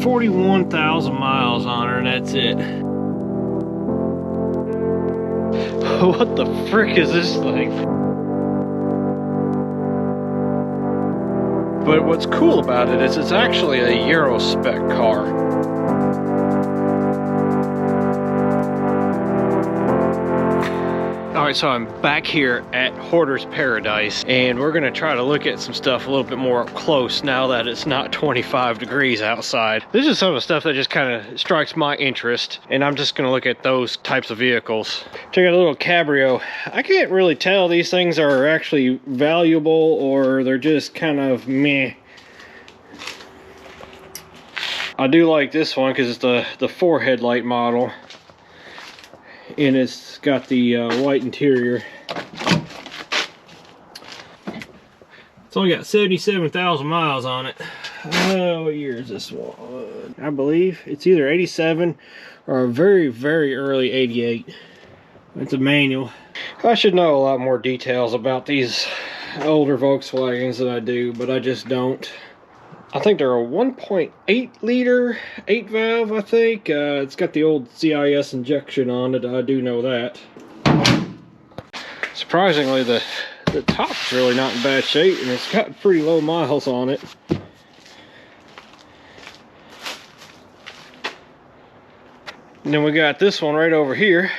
41,000 miles on her, and that's it. What the frick is this thing? But what's cool about it is it's actually a Euro spec car. Alright, so I'm back here at Hoarders Paradise, and we're gonna try to look at some stuff a little bit more up close now that it's not 25 degrees outside. This is some of the stuff that just kind of strikes my interest, and I'm just gonna look at those types of vehicles. Check out a little Cabrio. I can't really tell these things are actually valuable or they're just kind of meh. I do like this one because it's the 4 headlight model, and it's got the white interior. It's only got 77,000 miles on it. What year is this one? I believe it's either 87 or a very, very early 88. It's a manual. I should know a lot more details about these older Volkswagens than I do, but I just don't. I think they're a 1.8 liter, 8 valve, I think. It's got the old CIS injection on it, I do know that. Surprisingly, the top's really not in bad shape, and it's got pretty low miles on it. And then we got this one right over here.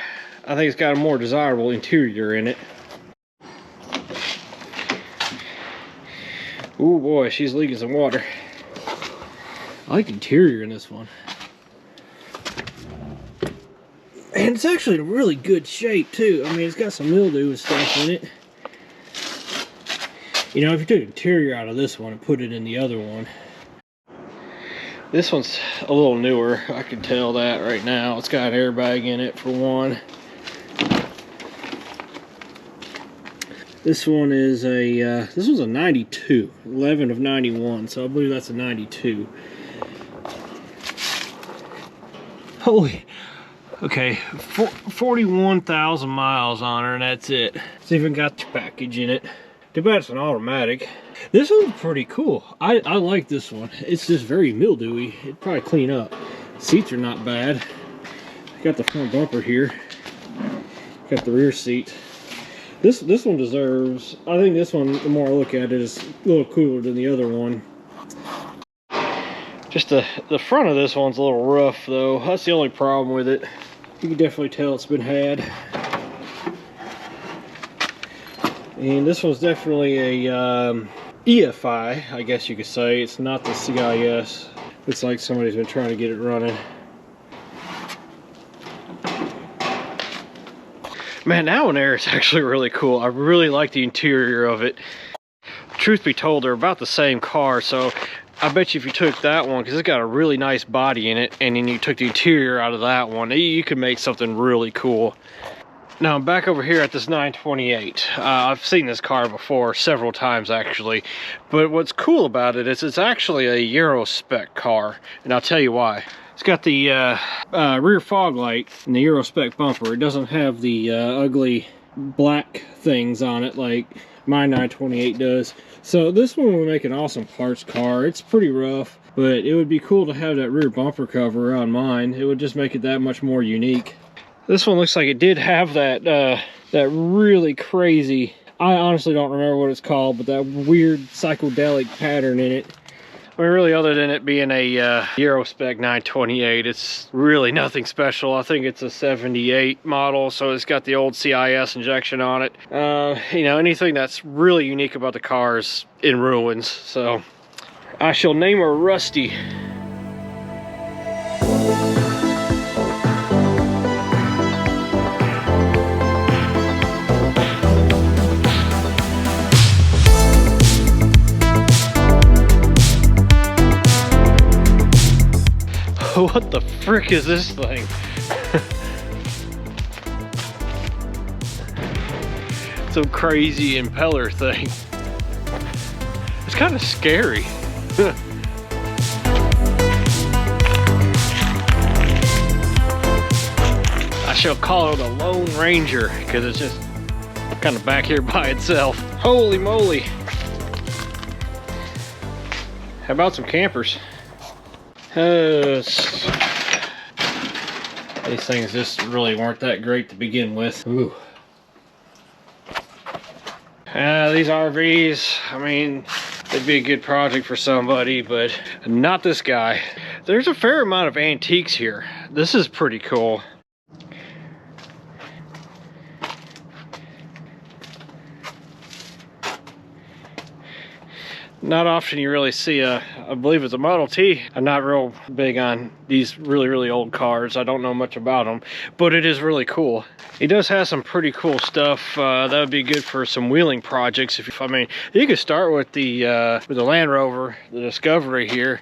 I think it's got a more desirable interior in it. Ooh boy, she's leaking some water. I like the interior in this one. And it's actually in really good shape too. I mean, it's got some mildew and stuff in it. You know, if you took the interior out of this one and put it in the other one. This one's a little newer, I can tell that right now. It's got an airbag in it for one. This one is a, this one's a 92, 11 of 91, so I believe that's a 92. Holy, okay, 41,000 miles on her, and that's it. It's even got the package in it. Too bad it's an automatic. This one's pretty cool. I like this one. It's just very mildewy. It'd probably clean up. Seats are not bad. Got the front bumper here. Got the rear seat. This one deserves, I think this one, the more I look at it, is a little cooler than the other one. Just the front of this one's a little rough though. That's the only problem with it. You can definitely tell it's been had. And this one's definitely a EFI, I guess you could say. It's not the CIS. Looks like somebody's been trying to get it running. Man, that one there is actually really cool. I really like the interior of it. Truth be told, they're about the same car, so I bet you if you took that one, because it's got a really nice body in it, and then you took the interior out of that one, you could make something really cool. Now I'm back over here at this 928. I've seen this car before several times actually, but what's cool about it is it's actually a Euro spec car, and I'll tell you why. It's got the rear fog light and the Euro spec bumper. It doesn't have the ugly black things on it like my 928 does. So this one would make an awesome parts car. It's pretty rough, but it would be cool to have that rear bumper cover on mine. It would just make it that much more unique. This one looks like it did have that that really crazy, I honestly don't remember what it's called, but that weird psychedelic pattern in it. I mean, really, other than it being a Euro spec 928, it's really nothing special. I think it's a 78 model, so it's got the old CIS injection on it. You know, anything that's really unique about the car is in ruins, so I shall name her Rusty. What the frick is this thing? Some crazy impeller thing. It's kind of scary. I shall call it a Lone Ranger because it's just kind of back here by itself. Holy moly. How about some campers? These things just really weren't that great to begin with. Ooh. These RVs, I mean, they'd be a good project for somebody, but not this guy. There's a fair amount of antiques here. This is pretty cool. Not often you really see I believe it's a Model T. I'm not real big on these really old cars. I don't know much about them, but it is really cool. He does have some pretty cool stuff that would be good for some wheeling projects. I mean, you could start with the Land Rover, the Discovery here.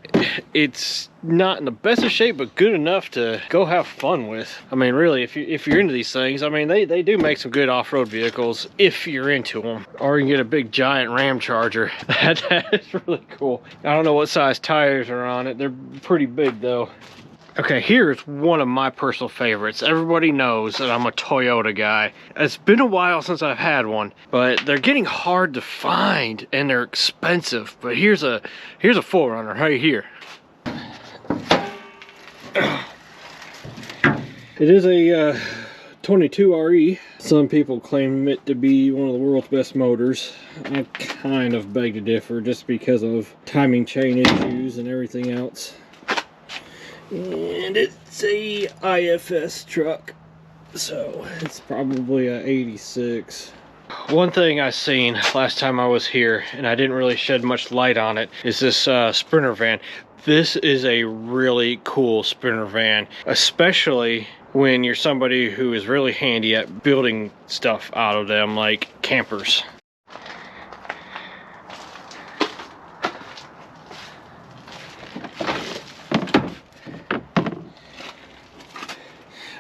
It's not in the best of shape, but good enough to go have fun with. I mean, really, if you're into these things, I mean, they do make some good off-road vehicles if you're into them. Or you can get a big giant Ram Charger. That is really cool. I don't know what size tires are on it. They're pretty big though. Okay, here's one of my personal favorites. Everybody knows that I'm a Toyota guy. It's been a while since I've had one, but they're getting hard to find and they're expensive. But here's a 4Runner right here. It is a 22 RE. Some people claim it to be one of the world's best motors. I kind of beg to differ just because of timing chain issues and everything else. And it's a IFS truck, so it's probably a 86. One thing I seen last time I was here, and I didn't really shed much light on it, is this Sprinter van. This is a really cool Sprinter van, especially when you're somebody who is really handy at building stuff out of them, like campers.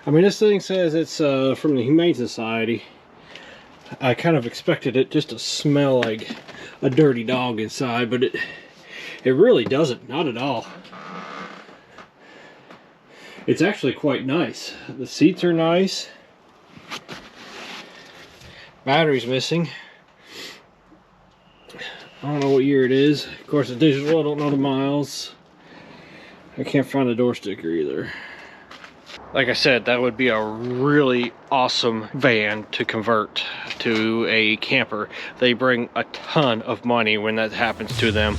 I mean, this thing says it's from the Humane Society. I kind of expected it just to smell like a dirty dog inside, but it really doesn't, not at all. It's actually quite nice. The seats are nice. Battery's missing. I don't know what year it is. Of course, it's digital. I don't know the miles. I can't find the door sticker either. Like I said, that would be a really awesome van to convert to a camper. They bring a ton of money when that happens to them.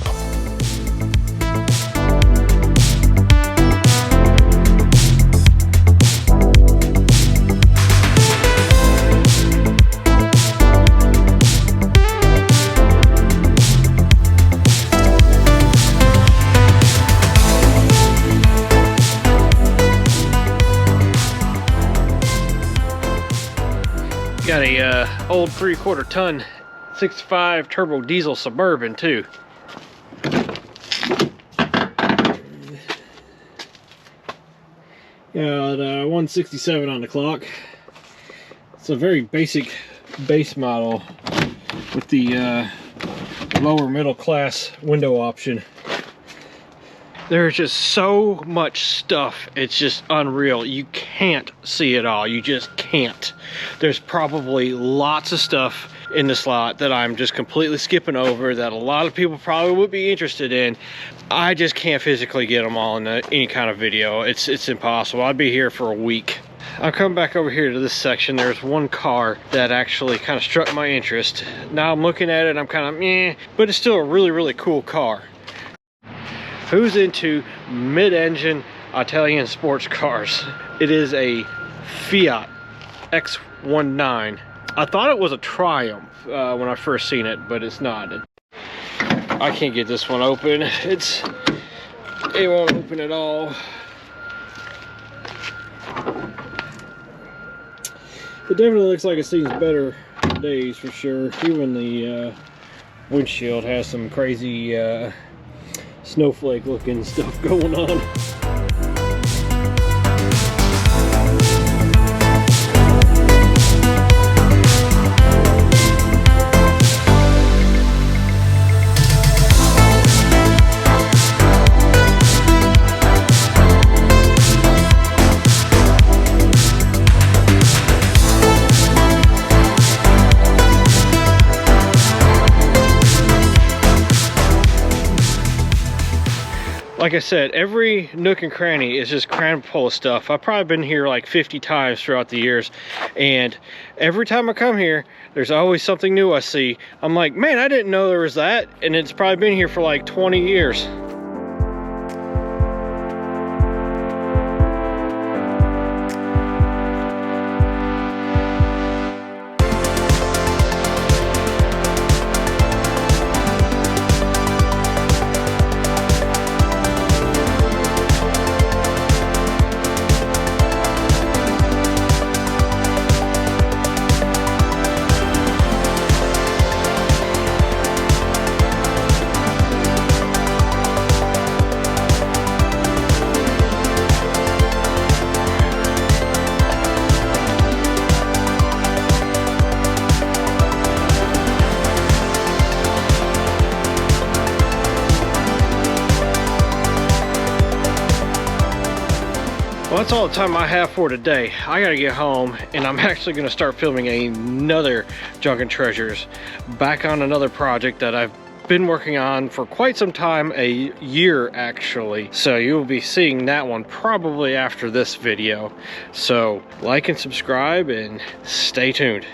Got a old 3/4 ton 6.5 turbo diesel Suburban too. Got 167 on the clock. It's a very basic base model with the lower middle class window option. There's just so much stuff, it's just unreal. You can't see it all, you just can't. There's probably lots of stuff in this lot that I'm just completely skipping over that a lot of people probably would be interested in. I just can't physically get them all in any kind of video. It's impossible. I'd be here for a week. I'll come back over here to this section. There's one car that actually kind of struck my interest. Now I'm looking at it and I'm kind of meh, but it's still a really cool car. Who's into mid-engine Italian sports cars? It is a Fiat X19. I thought it was a Triumph when I first seen it, but it's not. I can't get this one open. It won't open at all. It definitely looks like it's seen better days for sure. Even the windshield has some crazy snowflake looking stuff going on. Like I said, every nook and cranny is just crammed full of stuff. I've probably been here like 50 times throughout the years, and every time I come here, there's always something new I see. I'm like, man, I didn't know there was that, and it's probably been here for like 20 years. Well, that's all the time I have for today. I gotta get home, and I'm actually gonna start filming another Junk and Treasures, back on another project that I've been working on for quite some time, a year actually. So you'll be seeing that one probably after this video. So like and subscribe and stay tuned.